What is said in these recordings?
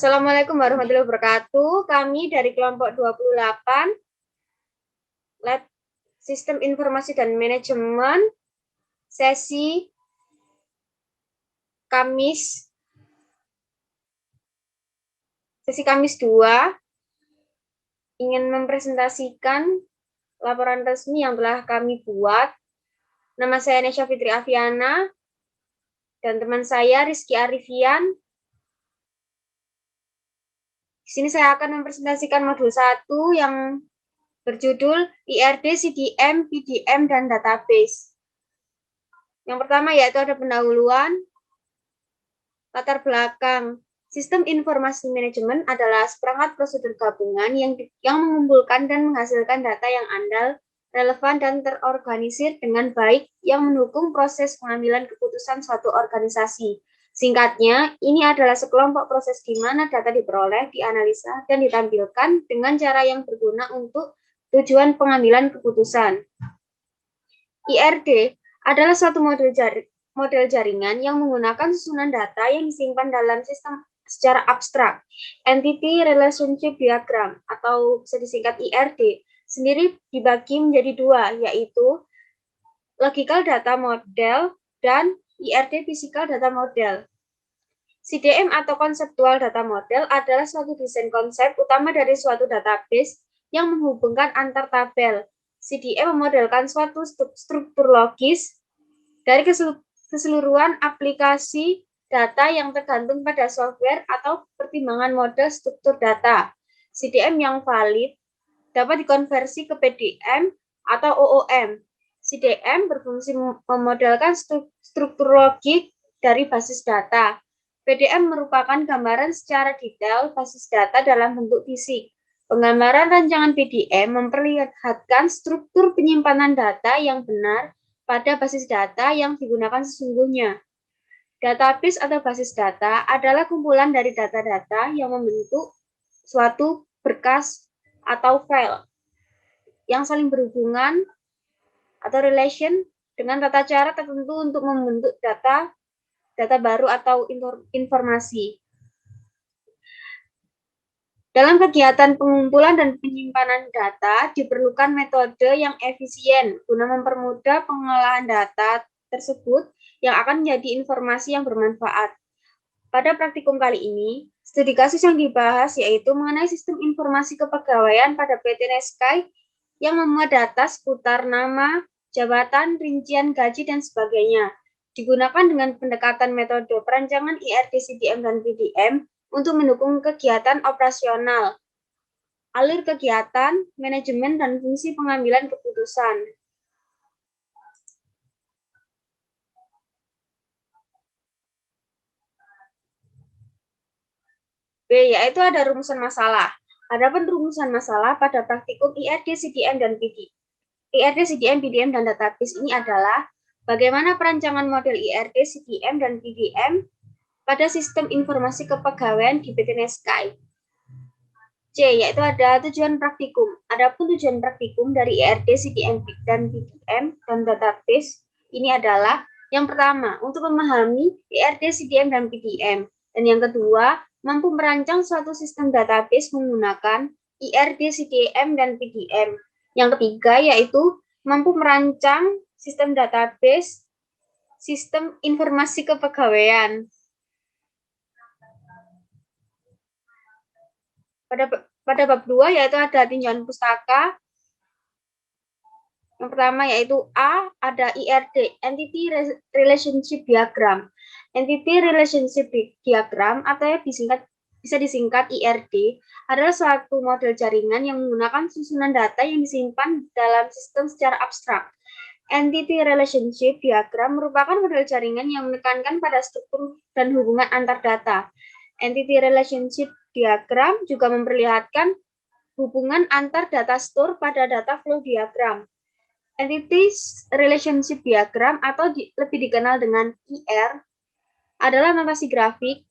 Assalamualaikum warahmatullahi wabarakatuh. Kami dari kelompok 28, Lab Sistem Informasi dan Manajemen, sesi Kamis 2, ingin mempresentasikan laporan resmi yang telah kami buat. Nama saya Nesya Fitri Aviana, dan teman saya Rizky Arifian. Di sini saya akan mempresentasikan modul 1 yang berjudul IRD, CDM, PDM, dan Database. Yang pertama yaitu ada pendahuluan. Latar belakang. Sistem informasi manajemen adalah seperangkat prosedur gabungan yang mengumpulkan dan menghasilkan data yang andal, relevan, dan terorganisir dengan baik yang mendukung proses pengambilan keputusan suatu organisasi. Singkatnya, ini adalah sekelompok proses di mana data diperoleh, dianalisa, dan ditampilkan dengan cara yang berguna untuk tujuan pengambilan keputusan. IRD adalah suatu model jaringan yang menggunakan susunan data yang disimpan dalam sistem secara abstrak. Entity Relationship Diagram atau bisa disingkat IRD sendiri dibagi menjadi dua, yaitu Logical Data Model dan IRD Physical Data Model. CDM atau Conceptual Data Model adalah suatu desain konsep utama dari suatu database yang menghubungkan antar tabel. CDM memodelkan suatu struktur logis dari keseluruhan aplikasi data yang tergantung pada software atau pertimbangan model struktur data. CDM yang valid dapat dikonversi ke PDM atau OOM. CDM berfungsi memodelkan struktur logik dari basis data. PDM merupakan gambaran secara detail basis data dalam bentuk fisik. Penggambaran rancangan PDM memperlihatkan struktur penyimpanan data yang benar pada basis data yang digunakan sesungguhnya. Database atau basis data adalah kumpulan dari data-data yang membentuk suatu berkas atau file yang saling berhubungan atau relation dengan tata cara tertentu untuk membentuk data baru atau informasi. Dalam kegiatan pengumpulan dan penyimpanan data, diperlukan metode yang efisien guna mempermudah pengolahan data tersebut yang akan menjadi informasi yang bermanfaat. Pada praktikum kali ini, studi kasus yang dibahas yaitu mengenai sistem informasi kepegawaian pada PT Nescai yang memuat data seputar nama, jabatan, rincian gaji, dan sebagainya. Digunakan dengan pendekatan metode perancangan IRD, CDM, dan PDM untuk mendukung kegiatan operasional, alur kegiatan, manajemen, dan fungsi pengambilan keputusan. B, yaitu ada rumusan masalah. Adapun rumusan masalah pada praktikum IRD, CDM, dan PDM. IRD, CDM, PDM, dan database ini adalah bagaimana perancangan model IRD, CDM, dan PDM pada sistem informasi kepegawaian di PT Nescai. C, yaitu ada tujuan praktikum. Adapun tujuan praktikum dari IRD, CDM, dan PDM, dan database ini adalah yang pertama, untuk memahami IRD, CDM, dan PDM. Dan yang kedua, mampu merancang suatu sistem database menggunakan IRD, CDM, dan PDM. Yang ketiga, yaitu mampu merancang sistem database, sistem informasi kepegawaian. Pada bab 2 yaitu ada tinjauan pustaka. Yang pertama yaitu A, ada IRD, Entity Relationship Diagram. Entity Relationship Diagram atau bisa disingkat IRD adalah suatu model jaringan yang menggunakan susunan data yang disimpan dalam sistem secara abstrak. Entity Relationship Diagram merupakan model jaringan yang menekankan pada struktur dan hubungan antar data. Entity Relationship Diagram juga memperlihatkan hubungan antar data store pada data flow diagram. Entity Relationship Diagram atau lebih dikenal dengan IR adalah notasi grafik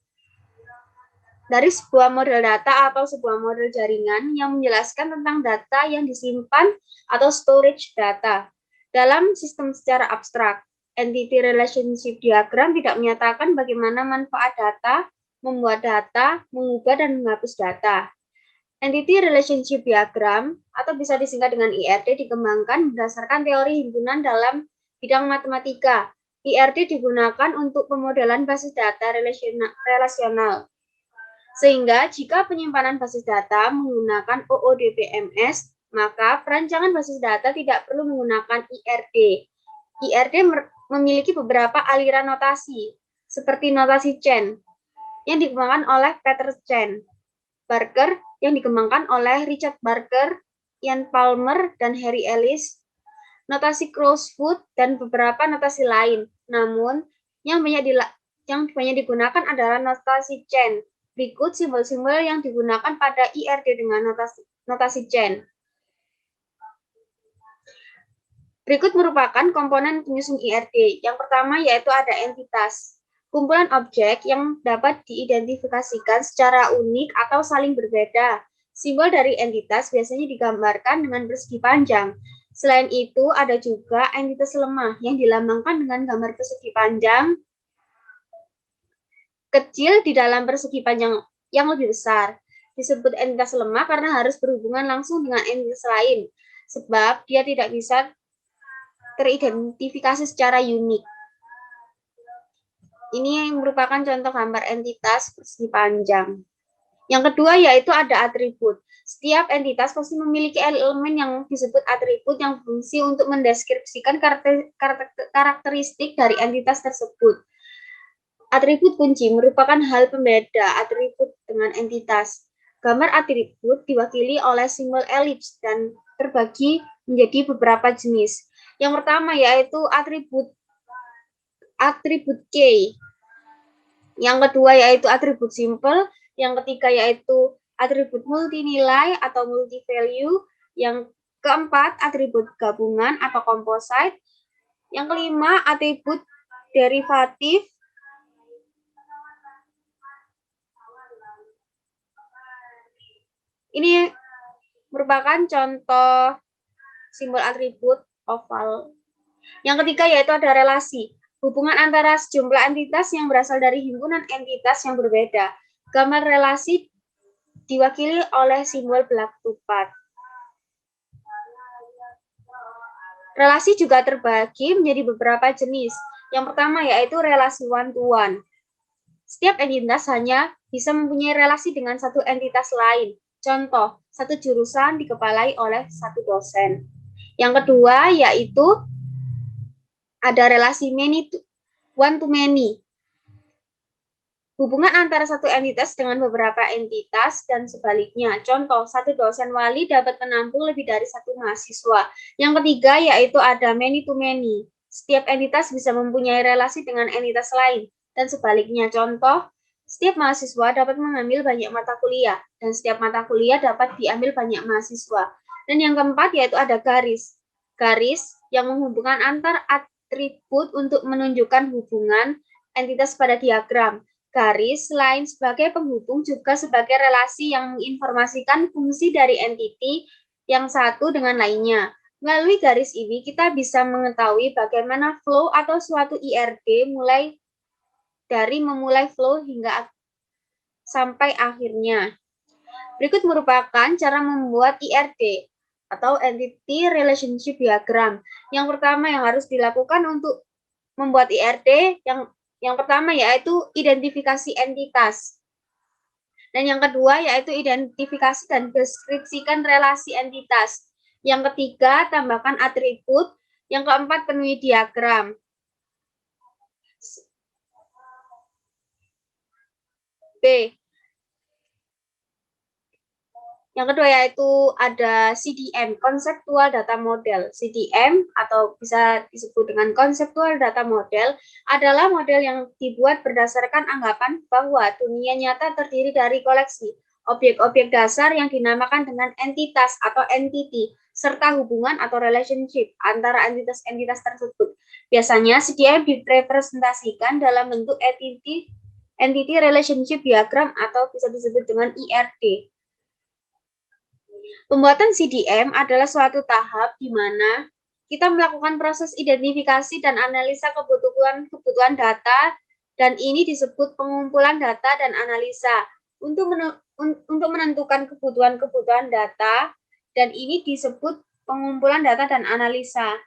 dari sebuah model data atau sebuah model jaringan yang menjelaskan tentang data yang disimpan atau storage data dalam sistem secara abstrak. Entity Relationship Diagram tidak menyatakan bagaimana manfaat data membuat data, mengubah dan menghapus data. Entity Relationship Diagram atau bisa disingkat dengan IRD dikembangkan berdasarkan teori himpunan dalam bidang matematika. IRD digunakan untuk pemodelan basis data relasional. Sehingga jika penyimpanan basis data menggunakan OODBMS, maka perancangan basis data tidak perlu menggunakan IRD. IRD memiliki beberapa aliran notasi, seperti notasi Chen, yang dikembangkan oleh Peter Chen, Barker, yang dikembangkan oleh Richard Barker, Ian Palmer, dan Harry Ellis, notasi Crowsfoot, dan beberapa notasi lain. Namun, yang banyak digunakan adalah notasi Chen. Berikut simbol-simbol yang digunakan pada IRD dengan notasi Chen. Berikut merupakan komponen penyusun IRD. Yang pertama yaitu ada entitas. Kumpulan objek yang dapat diidentifikasikan secara unik atau saling berbeda. Simbol dari entitas biasanya digambarkan dengan persegi panjang. Selain itu, ada juga entitas lemah yang dilambangkan dengan gambar persegi panjang kecil di dalam persegi panjang yang lebih besar. Disebut entitas lemah karena harus berhubungan langsung dengan entitas lain, sebab dia tidak bisa teridentifikasi secara unik. Ini merupakan contoh gambar entitas persegi panjang. Yang kedua yaitu ada atribut. Setiap entitas pasti memiliki elemen yang disebut atribut yang berfungsi untuk mendeskripsikan karakteristik dari entitas tersebut. Atribut kunci merupakan hal pembeda atribut dengan entitas. Gambar atribut diwakili oleh simbol elips dan terbagi menjadi beberapa jenis. Yang pertama yaitu atribut K. Yang kedua yaitu atribut simple. Yang ketiga yaitu atribut multinilai atau multi-value. Yang keempat atribut gabungan atau composite. Yang kelima atribut derivatif. Ini merupakan contoh simbol atribut oval. Yang ketiga yaitu ada relasi. Hubungan antara sejumlah entitas yang berasal dari himpunan entitas yang berbeda. Gambar relasi diwakili oleh simbol belak tupat. Relasi juga terbagi menjadi beberapa jenis. Yang pertama yaitu relasi one-to-one. Setiap entitas hanya bisa mempunyai relasi dengan satu entitas lain. Contoh, satu jurusan dikepalai oleh satu dosen. Yang kedua yaitu ada relasi one-to-many. Hubungan antara satu entitas dengan beberapa entitas dan sebaliknya. Contoh, satu dosen wali dapat menampung lebih dari satu mahasiswa. Yang ketiga yaitu ada many-to-many. Setiap entitas bisa mempunyai relasi dengan entitas lain dan sebaliknya. Contoh, setiap mahasiswa dapat mengambil banyak mata kuliah dan setiap mata kuliah dapat diambil banyak mahasiswa. Dan yang keempat yaitu ada garis. Garis yang menghubungkan antar atribut untuk menunjukkan hubungan entitas pada diagram. Garis selain sebagai penghubung juga sebagai relasi yang menginformasikan fungsi dari entiti yang satu dengan lainnya. Melalui garis ini kita bisa mengetahui bagaimana flow atau suatu IRD mulai dari memulai flow hingga sampai akhirnya. Berikut merupakan cara membuat IRD atau Entity Relationship Diagram. Yang pertama yang harus dilakukan untuk membuat IRD yang pertama yaitu identifikasi entitas. Dan yang kedua yaitu identifikasi dan deskripsikan relasi entitas. Yang ketiga tambahkan atribut. Yang keempat penuhi diagram. B. Yang kedua yaitu ada CDM, Conceptual Data Model. CDM atau bisa disebut dengan Conceptual Data Model adalah model yang dibuat berdasarkan anggapan bahwa dunia nyata terdiri dari koleksi objek-objek dasar yang dinamakan dengan entitas atau entity, serta hubungan atau relationship antara entitas-entitas tersebut. Biasanya CDM direpresentasikan dalam bentuk entity relationship diagram atau bisa disebut dengan IRD. Pembuatan CDM adalah suatu tahap di mana kita melakukan proses identifikasi dan analisa kebutuhan data Dan ini disebut pengumpulan data dan analisa. Untuk menentukan kebutuhan-kebutuhan data, dan ini disebut pengumpulan data dan analisa.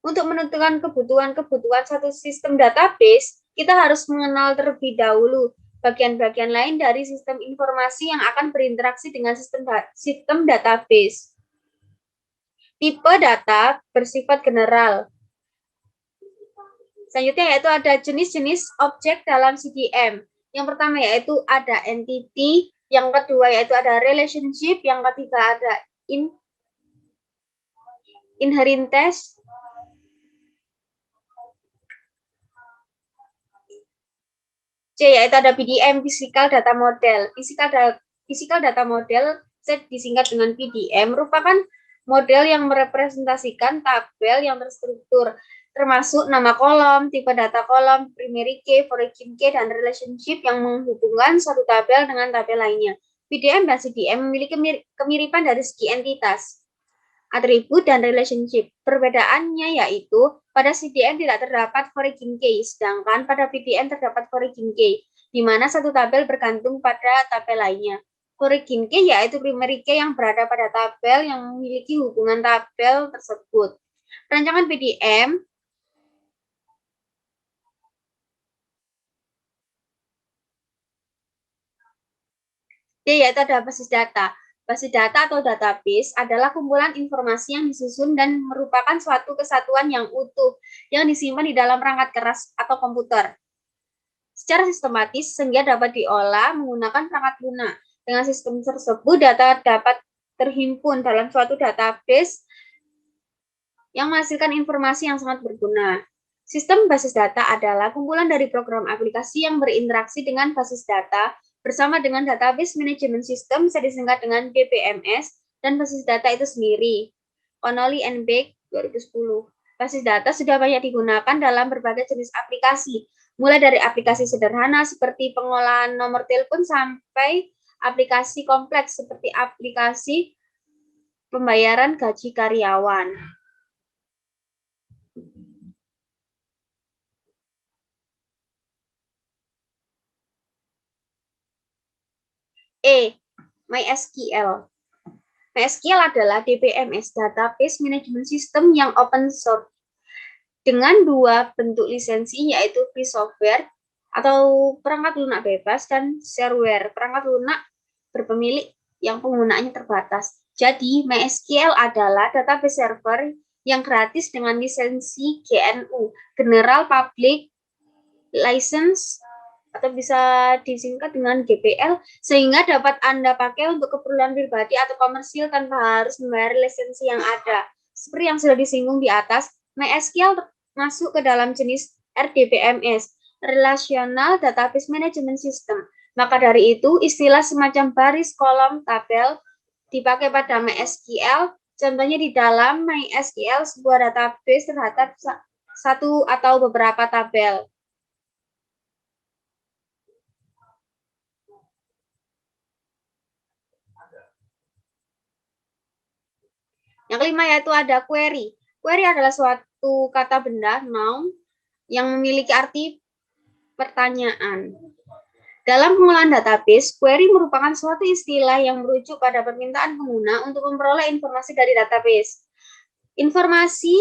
Untuk menentukan kebutuhan-kebutuhan satu sistem database, kita harus mengenal terlebih dahulu bagian-bagian lain dari sistem informasi yang akan berinteraksi dengan sistem database. Tipe data bersifat general. Selanjutnya yaitu ada jenis-jenis objek dalam CDM. Yang pertama yaitu ada entity, yang kedua yaitu ada relationship, yang ketiga ada inheritance, C yaitu ada PDM, physical data model. Physical data model disingkat dengan PDM merupakan model yang merepresentasikan tabel yang terstruktur, termasuk nama kolom, tipe data kolom, primary key, foreign key, dan relationship yang menghubungkan suatu tabel dengan tabel lainnya. PDM dan CDM memiliki kemiripan dari segi entitas, atribut, dan relationship. Perbedaannya yaitu pada CDM tidak terdapat foreign key, sedangkan pada PDM terdapat foreign key, di mana satu tabel bergantung pada tabel lainnya. Foreign key yaitu primary key yang berada pada tabel yang memiliki hubungan tabel tersebut. Rancangan PDM yaitu ada basis data. Basis data atau database adalah kumpulan informasi yang disusun dan merupakan suatu kesatuan yang utuh yang disimpan di dalam perangkat keras atau komputer secara sistematis sehingga dapat diolah menggunakan perangkat lunak. Dengan sistem tersebut, data dapat terhimpun dalam suatu database yang menghasilkan informasi yang sangat berguna. Sistem basis data adalah kumpulan dari program aplikasi yang berinteraksi dengan basis data bersama dengan database management system, bisa disingkat dengan DBMS, dan basis data itu sendiri. Connolly and Beck 2010. Basis data sudah banyak digunakan dalam berbagai jenis aplikasi, mulai dari aplikasi sederhana seperti pengolahan nomor telepon sampai aplikasi kompleks seperti aplikasi pembayaran gaji karyawan. MySQL. MySQL adalah DBMS, Database Management System yang open source dengan dua bentuk lisensi, yaitu free software atau perangkat lunak bebas dan shareware, perangkat lunak berpemilik yang penggunaannya terbatas. Jadi, MySQL adalah database server yang gratis dengan lisensi GNU, General Public License, atau bisa disingkat dengan GPL, sehingga dapat Anda pakai untuk keperluan pribadi atau komersil tanpa harus membayar lisensi yang ada. Seperti yang sudah disinggung di atas, MySQL masuk ke dalam jenis RDBMS, Relational Database Management System. Maka dari itu, istilah semacam baris, kolom, tabel dipakai pada MySQL. Contohnya di dalam MySQL, sebuah database terhadap satu atau beberapa tabel. Yang kelima yaitu ada query. Query adalah suatu kata benda, noun, yang memiliki arti pertanyaan. Dalam pengolahan database, query merupakan suatu istilah yang merujuk pada permintaan pengguna untuk memperoleh informasi dari database. Informasi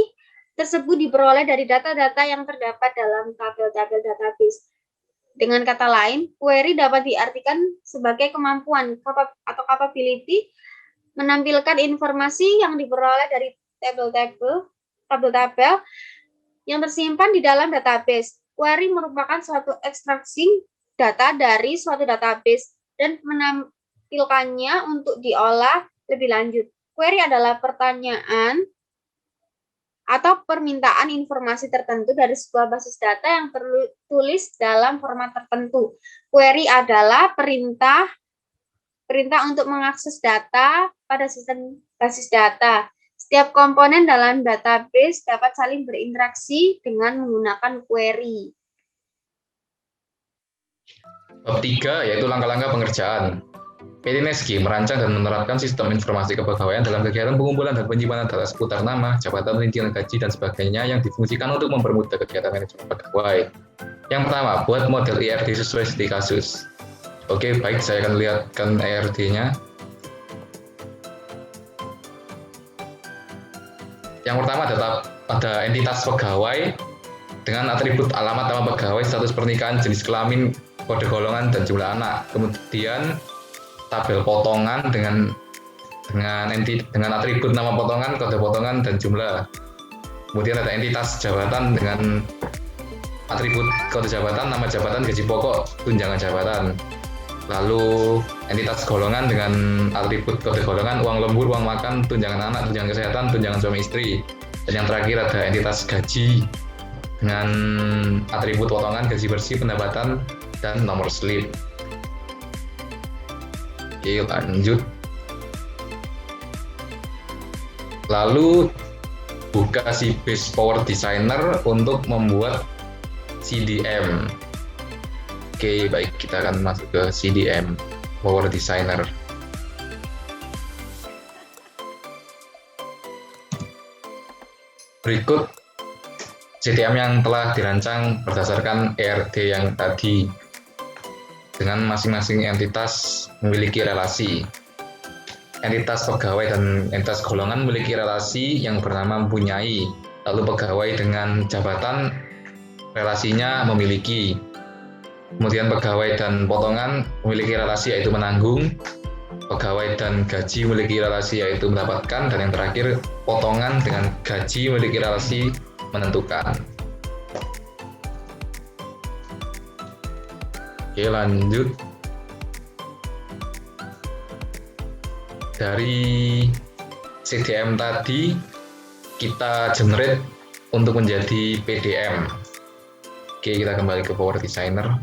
tersebut diperoleh dari data-data yang terdapat dalam tabel-tabel database. Dengan kata lain, query dapat diartikan sebagai kemampuan atau capability menampilkan informasi yang diperoleh dari tabel-tabel yang tersimpan di dalam database. Query merupakan suatu ekstraksi data dari suatu database dan menampilkannya untuk diolah lebih lanjut. Query adalah pertanyaan atau permintaan informasi tertentu dari sebuah basis data yang tertulis dalam format tertentu. Query adalah perintah untuk mengakses data pada sistem basis data. Setiap komponen dalam database dapat saling berinteraksi dengan menggunakan query. Bab 3 yaitu langkah-langkah pengerjaan. PT Neski merancang dan menerapkan sistem informasi kepegawaian dalam kegiatan pengumpulan dan penyimpanan data seputar nama, jabatan, rincian gaji, dan sebagainya yang difungsikan untuk mempermudah kegiatan manajemen pegawai. Yang pertama, buat model ERD sesuai studi kasus. Oke, baik, saya akan lihatkan ERD-nya. Yang pertama ada entitas pegawai dengan atribut alamat nama pegawai, status pernikahan, jenis kelamin, kode golongan, dan jumlah anak. Kemudian tabel potongan dengan atribut nama potongan, kode potongan, dan jumlah. Kemudian ada entitas jabatan dengan atribut kode jabatan, nama jabatan, gaji pokok, tunjangan jabatan. Lalu entitas golongan dengan atribut kode golongan, uang lembur, uang makan, tunjangan anak, tunjangan kesehatan, tunjangan suami istri. Dan yang terakhir ada entitas gaji dengan atribut potongan, gaji bersih, pendapatan, dan nomor slip. Oke, lanjut. Lalu buka si Base Power Designer untuk membuat CDM. Oke, baik, kita akan masuk ke CDM Power Designer. Berikut CDM yang telah dirancang berdasarkan ERD yang tadi, dengan masing-masing entitas memiliki relasi. Entitas pegawai dan entitas golongan memiliki relasi yang bernama mempunyai. Lalu pegawai dengan jabatan relasinya memiliki. Kemudian pegawai dan potongan memiliki relasi yaitu menanggung. Pegawai dan gaji memiliki relasi yaitu mendapatkan. Dan yang terakhir, potongan dengan gaji memiliki relasi menentukan. Oke, lanjut. Dari CDM tadi kita generate untuk menjadi PDM. Oke, kita kembali ke Power Designer.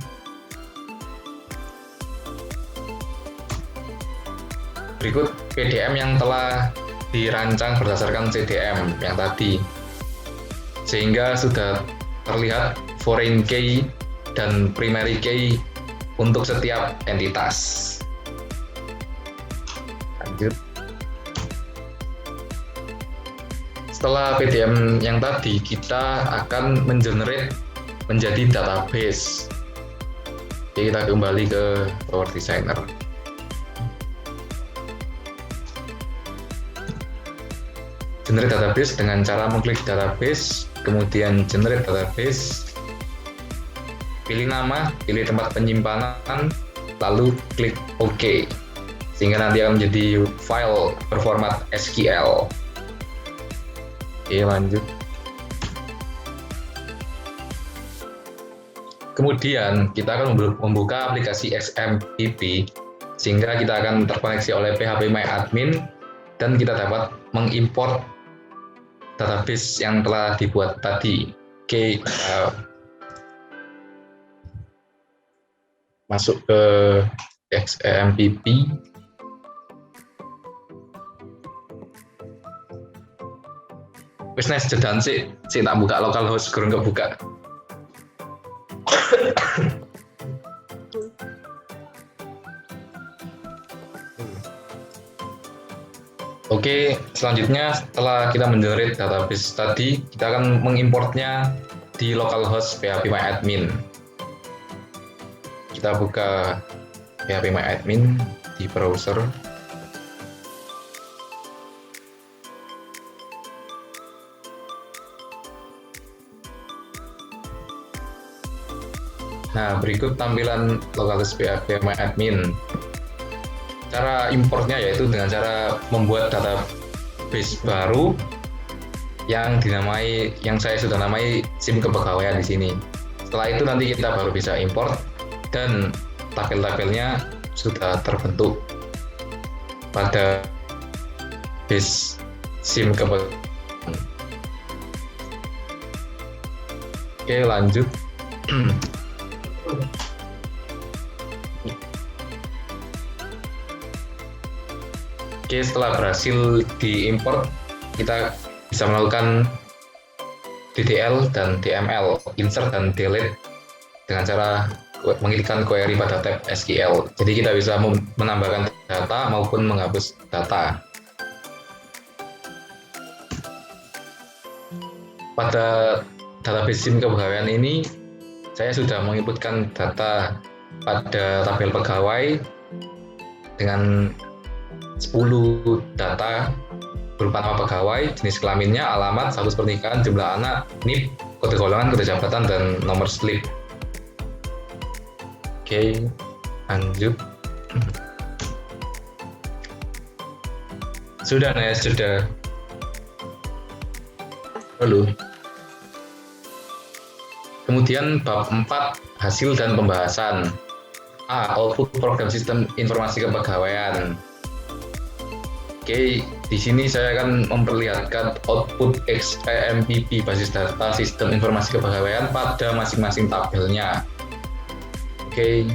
Berikut PDM yang telah dirancang berdasarkan CDM yang tadi, sehingga sudah terlihat foreign key dan primary key untuk setiap entitas. Lanjut. Setelah PDM yang tadi, kita akan mengenerate menjadi database. Oke, kita kembali ke Power Designer. Generate database dengan cara mengklik database, kemudian generate database. Pilih nama, pilih tempat penyimpanan, lalu klik OK, sehingga nanti akan menjadi file berformat SQL. Oke, lanjut. Kemudian kita akan membuka aplikasi XMPP, sehingga kita akan terkoneksi oleh phpMyAdmin, dan kita dapat mengimport database yang telah dibuat tadi. Oke, masuk ke XMPP. Wis nice jedan sih tak buka localhost kurang kebuka. Oke, selanjutnya setelah kita mengenerate database tadi, kita akan mengimportnya di localhost phpMyAdmin. Kita buka phpMyAdmin di browser. Nah, berikut tampilan localhost phpMyAdmin. Cara importnya yaitu dengan cara membuat database baru yang saya sudah namai SIM kepegawaian di sini. Setelah itu nanti kita baru bisa import dan tabel-tabelnya sudah terbentuk pada base SIM kepegawaian. Oke, lanjut. Oke, setelah berhasil diimport, kita bisa melakukan DDL dan DML, insert dan delete, dengan cara mengirimkan query pada tab SQL. Jadi kita bisa menambahkan data maupun menghapus data. Pada database SIM kepegawaian ini, saya sudah menginputkan data pada tabel pegawai dengan 10 data berupa nama pegawai, jenis kelaminnya, alamat, status pernikahan, jumlah anak, NIP, kode golongan, kode jabatan, dan nomor slip. Oke, lanjut. Sudah, Nes, sudah. Lalu. Kemudian bab 4, hasil dan pembahasan. A. Output program sistem informasi kepegawaian. Oke, di sini saya akan memperlihatkan output XAMPP basis data sistem informasi kepegawaian pada masing-masing tabelnya. Oke.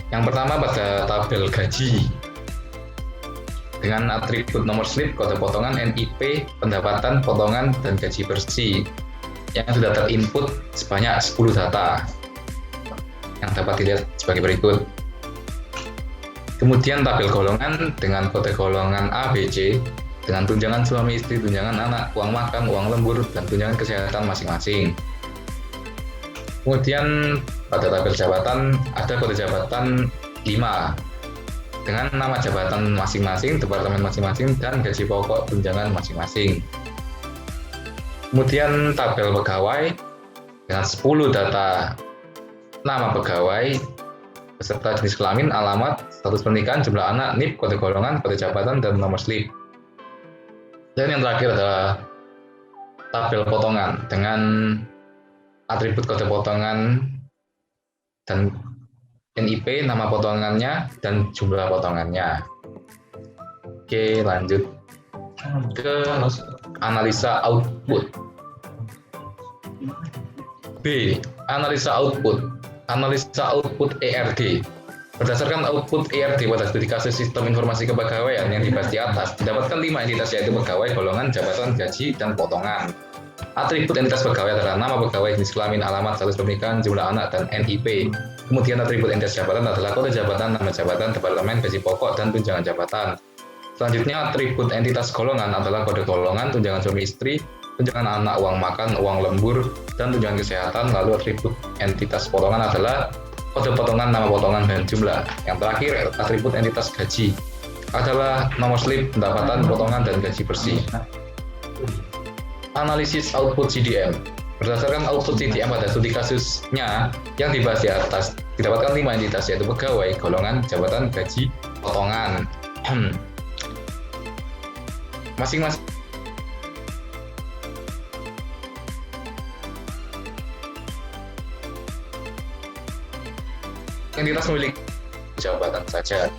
Yang pertama pada tabel gaji. Dengan atribut nomor slip, kode potongan, NIP, pendapatan, potongan, dan gaji bersih yang sudah terinput sebanyak 10 data yang dapat dilihat sebagai berikut. Kemudian tabel golongan dengan kode golongan A, B, C dengan tunjangan suami istri, tunjangan anak, uang makan, uang lembur, dan tunjangan kesehatan masing-masing. Kemudian pada tabel jabatan ada kode jabatan 5 dengan nama jabatan masing-masing, departemen masing-masing, dan gaji pokok tunjangan masing-masing. Kemudian tabel pegawai dengan 10 data nama pegawai beserta jenis kelamin, alamat, status pernikahan, jumlah anak, NIP, kode golongan, kode jabatan, dan nomor slip. Dan yang terakhir adalah tabel potongan dengan atribut kode potongan dan NIP, nama potongannya, dan jumlah potongannya. Oke, lanjut ke analisa output. B. Analisa output. Analisa output ERD. Berdasarkan output ERD pada studi kasus sistem informasi kepegawaian yang dibahas di atas, didapatkan 5 entitas yaitu pegawai, golongan, jabatan, gaji, dan potongan. Atribut entitas pegawai adalah nama pegawai, jenis kelamin, alamat, status pernikahan, jumlah anak, dan NIP. Kemudian atribut entitas jabatan adalah kode jabatan, nama jabatan, departemen, gaji pokok, dan tunjangan jabatan. Selanjutnya atribut entitas golongan adalah kode golongan, tunjangan suami istri, tunjangan anak, uang makan, uang lembur, dan tunjangan kesehatan. Lalu atribut entitas potongan adalah kode potongan, nama potongan, dan jumlah. Yang terakhir atribut entitas gaji adalah nomor slip, pendapatan, potongan, dan gaji bersih. Analisis output CDM. Berdasarkan output CDM pada studi kasusnya yang dibahas di atas, didapatkan 5 entitas yaitu pegawai, golongan, jabatan, gaji, potongan. Masing-masing entitas memiliki jabatan saja.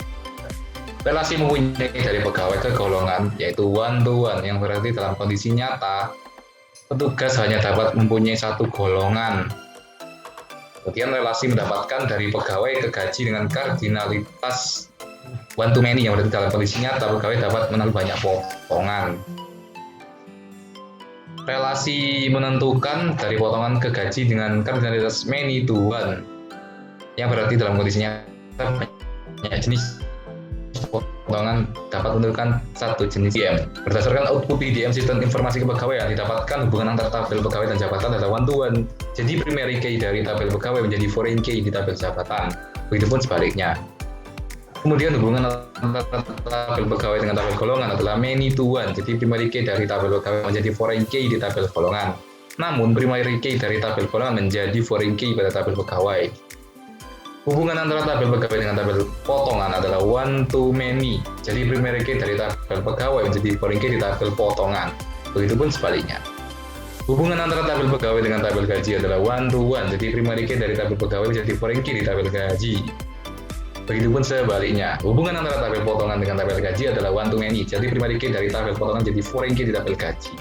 Relasi mempunyai dari pegawai ke golongan yaitu one to one, yang berarti dalam kondisi nyata petugas hanya dapat mempunyai satu golongan. Kemudian relasi mendapatkan dari pegawai ke gaji dengan kardinalitas one to many, yang berarti dalam kondisi nyata pegawai dapat menanggung banyak potongan. Relasi menentukan dari potongan ke gaji dengan kardinalitas many to one, yang berarti dalam kondisi nyata banyak jenis potongan dapat menentukan satu jenis DIM. Berdasarkan output DIM sistem informasi kepegawaian, didapatkan hubungan antara tabel pegawai dan jabatan adalah one to one. Jadi primary key dari tabel pegawai menjadi foreign key di tabel jabatan. Begitupun sebaliknya. Kemudian hubungan antara tabel pegawai dengan tabel golongan adalah many to one. Jadi primary key dari tabel pegawai menjadi foreign key di tabel golongan. Namun primary key dari tabel golongan menjadi foreign key pada tabel pegawai. Hubungan antara tabel pegawai dengan tabel potongan adalah one to many. Jadi primary key dari tabel pegawai menjadi foreign key di tabel potongan. Begitupun sebaliknya. Hubungan antara tabel pegawai dengan tabel gaji adalah one to one. Jadi primary key dari tabel pegawai menjadi foreign key di tabel gaji. Begitupun sebaliknya. Hubungan antara tabel potongan dengan tabel gaji adalah one to many. Jadi primary key dari tabel potongan menjadi foreign key di tabel gaji.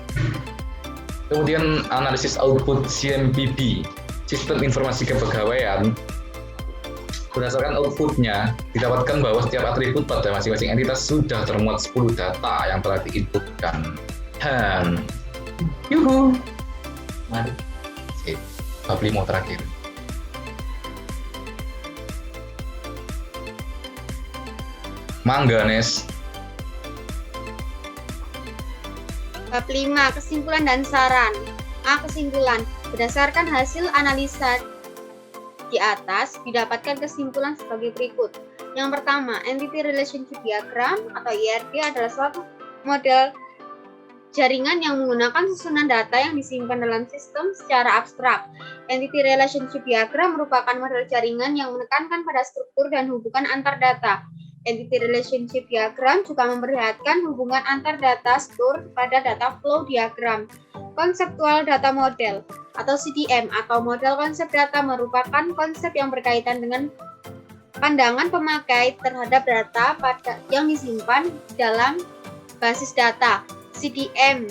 Kemudian analisis output CMPP, sistem informasi kepegawaian. Berdasarkan outputnya, didapatkan bahwa setiap atribut pada masing-masing entitas sudah termuat 10 data yang telah diinputkan. Yuhu! Mari. Sip. Bab 5 terakhir. Manganes. Bab 5, kesimpulan dan saran. A. Kesimpulan. Berdasarkan hasil analisa di atas, didapatkan kesimpulan sebagai berikut. Yang pertama, Entity Relationship Diagram atau ERD adalah suatu model jaringan yang menggunakan susunan data yang disimpan dalam sistem secara abstrak. Entity Relationship Diagram merupakan model jaringan yang menekankan pada struktur dan hubungan antar data. Entity Relationship Diagram juga memperlihatkan hubungan antar data store pada data flow diagram. Konseptual data model atau CDM atau model konsep data merupakan konsep yang berkaitan dengan pandangan pemakai terhadap data yang disimpan dalam basis data. CDM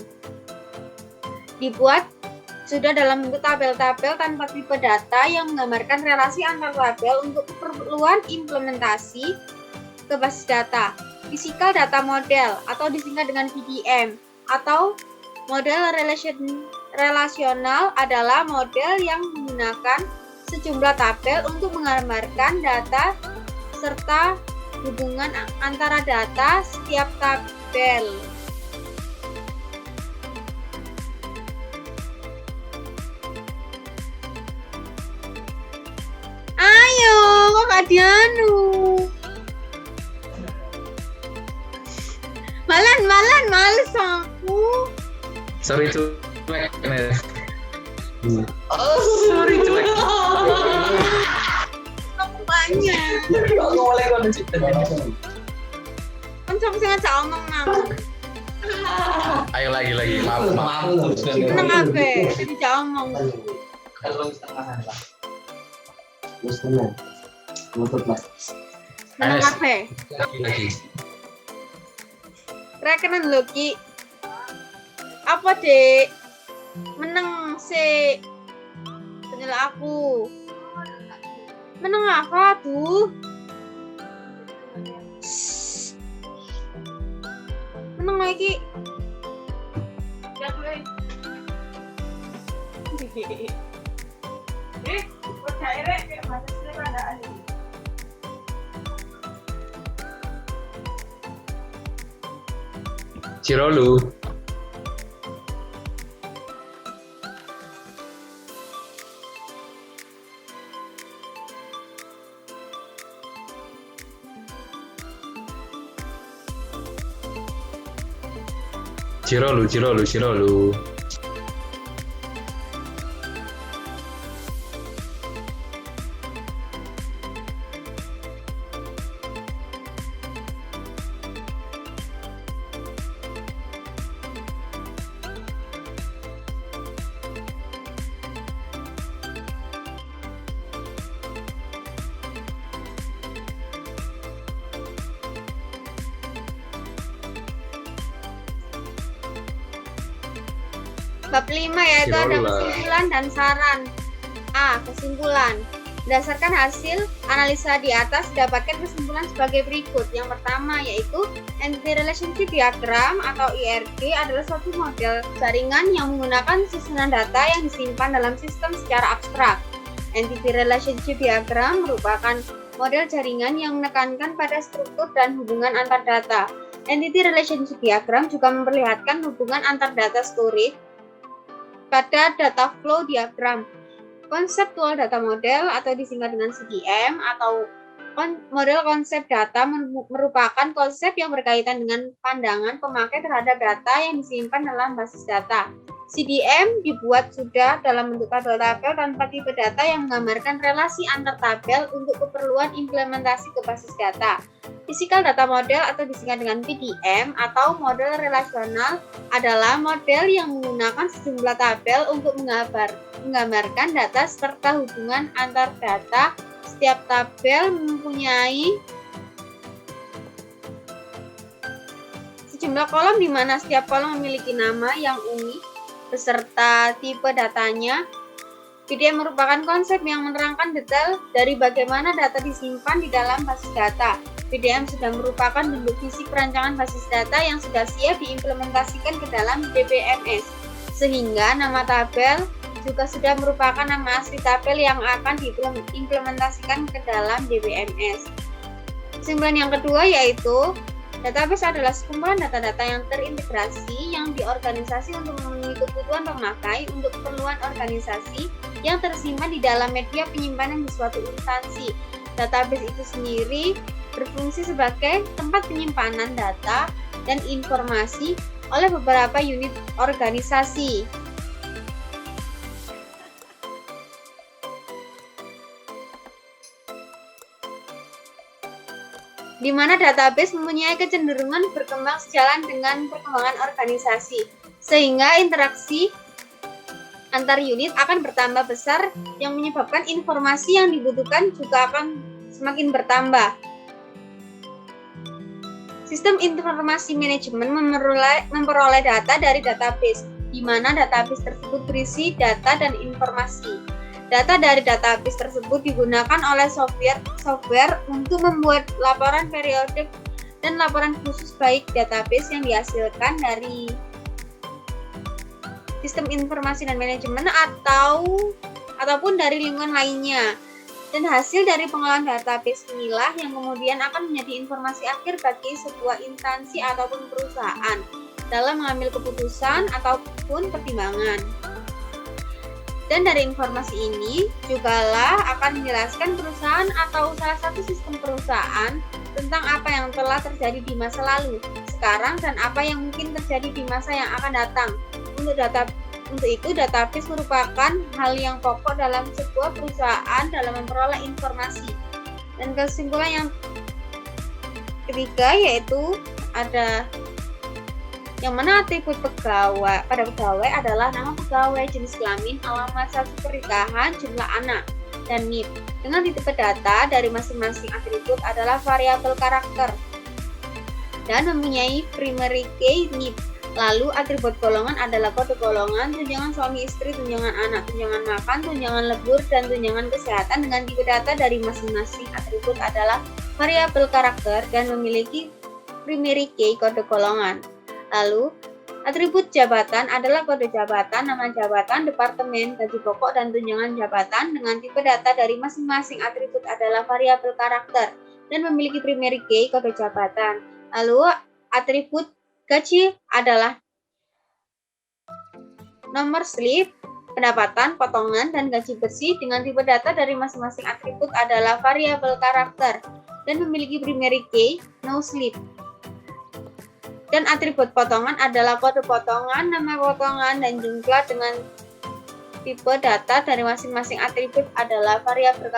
dibuat sudah dalam bentuk tabel-tabel tanpa tipe data yang menggambarkan relasi antar tabel untuk keperluan implementasi ke basis data. Physical data model atau disingkat dengan PDM atau model relasional adalah model yang menggunakan sejumlah tabel untuk menggambarkan data serta hubungan antara data setiap tabel. Ayo, kok Kak Dianu? Malan, males aku. Sorry cuek, Nes. Oh, sorry cuek. Aku banyak. Kok boleh kon cerita. Kan sampai saya ngajak omong nang. Ayo lagi. Maaf. Nang apa? Jadi ngajak omong. Kalau setengahan lah. Setengah. Nutup lah. Nang Anes. apa? Lagi. Rekenan lho Ki. Apa Dek? Meneng sih. Penyela aku. Meneng apa tuh? Meneng lagi. Ya gue. Percaya rek kayak masa sih keadaan ini. Cirolu. Cirolu. Bab 5 yaitu ada Sirola. kesimpulan dan saran. A. Kesimpulan. Berdasarkan hasil analisa di atas didapatkan kesimpulan sebagai berikut. Yang pertama yaitu Entity Relationship Diagram atau ERD adalah suatu model jaringan yang menggunakan susunan data yang disimpan dalam sistem secara abstrak. Entity Relationship Diagram merupakan model jaringan yang menekankan pada struktur dan hubungan antar data. Entity Relationship Diagram juga memperlihatkan hubungan antar data storage pada data flow diagram. Konseptual data model atau disingkat dengan CDM atau model konsep data merupakan konsep yang berkaitan dengan pandangan pemakai terhadap data yang disimpan dalam basis data. CDM dibuat sudah dalam bentuk tabel-tabel tanpa tipe data yang menggambarkan relasi antar tabel untuk keperluan implementasi ke basis data. Physical data model atau disingkat dengan PDM atau model relasional adalah model yang menggunakan sejumlah tabel untuk menggambarkan data serta hubungan antar data. Setiap tabel mempunyai sejumlah kolom di mana setiap kolom memiliki nama yang unik beserta tipe datanya. PDM merupakan konsep yang menerangkan detail dari bagaimana data disimpan di dalam basis data. PDM sudah merupakan bentuk fisik perancangan basis data yang sudah siap diimplementasikan ke dalam DBMS, sehingga nama tabel juga sudah merupakan nama asli tabel yang akan diimplementasikan ke dalam DBMS. Kesimpulan yang kedua yaitu database adalah sekumpulan data-data yang terintegrasi yang diorganisasi untuk memenuhi kebutuhan pemakai untuk keperluan organisasi yang tersimpan di dalam media penyimpanan di suatu instansi. Database itu sendiri berfungsi sebagai tempat penyimpanan data dan informasi oleh beberapa unit organisasi. Di mana database mempunyai kecenderungan berkembang sejalan dengan perkembangan organisasi, sehingga interaksi antar unit akan bertambah besar yang menyebabkan informasi yang dibutuhkan juga akan semakin bertambah. Sistem informasi manajemen memperoleh data dari database, di mana database tersebut berisi data dan informasi. Data dari database tersebut digunakan oleh software untuk membuat laporan periodik dan laporan khusus baik database yang dihasilkan dari sistem informasi dan manajemen ataupun dari lingkungan lainnya. Dan hasil dari pengolahan database inilah yang kemudian akan menjadi informasi akhir bagi sebuah instansi ataupun perusahaan dalam mengambil keputusan ataupun pertimbangan. Dan dari informasi ini jugalah akan menjelaskan perusahaan atau salah satu sistem perusahaan tentang apa yang telah terjadi di masa lalu, sekarang, dan apa yang mungkin terjadi di masa yang akan datang. Untuk itu, database merupakan hal yang pokok dalam sebuah perusahaan dalam memperoleh informasi. Dan kesimpulan yang ketiga yaitu ada yang mana atribut pegawai pada pegawai adalah nama pegawai, jenis kelamin, alamat satu pernikahan, jumlah anak, dan NIP. Dengan tipe data dari masing-masing atribut adalah variabel karakter dan mempunyai primary key NIP. Lalu atribut golongan adalah kode golongan, tunjangan suami istri, tunjangan anak, tunjangan makan, tunjangan lebur, dan tunjangan kesehatan. Dengan tipe data dari masing-masing atribut adalah variabel karakter dan memiliki primary key kode golongan. Lalu, atribut jabatan adalah kode jabatan, nama jabatan, departemen, gaji pokok, dan tunjangan jabatan. Dengan tipe data dari masing-masing atribut adalah variabel karakter dan memiliki primary key kode jabatan. Lalu, atribut gaji adalah nomor slip, pendapatan, potongan, dan gaji bersih. Dengan tipe data dari masing-masing atribut adalah variabel karakter dan memiliki primary key no slip. Dan atribut potongan adalah kode potongan, nama potongan, dan jumlah. Dengan tipe data dari masing-masing atribut adalah variabel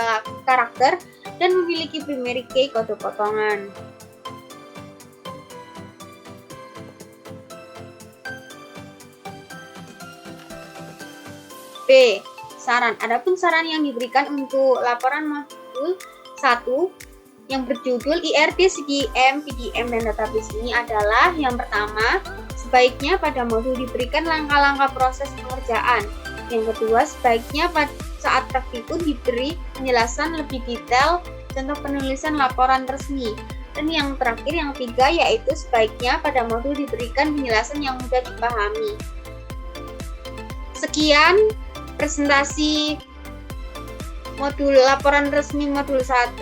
karakter dan memiliki primary key kode potongan. B. Saran. Adapun saran yang diberikan untuk laporan modul 1 yang berjudul IRD CDM, PDM, dan database ini adalah yang pertama, sebaiknya pada modul diberikan langkah-langkah proses pengerjaan. Yang kedua, sebaiknya saat praktikum diberi penjelasan lebih detail contoh penulisan laporan resmi. Dan yang terakhir, yang ketiga, yaitu sebaiknya pada modul diberikan penjelasan yang mudah dipahami. Sekian presentasi modul laporan resmi modul 1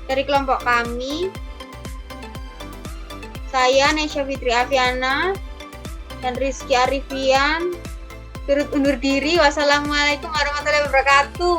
dari kelompok kami. Saya Nesya Fitri Aviana dan Rizky Arifian turut undur diri. Wassalamualaikum warahmatullahi wabarakatuh.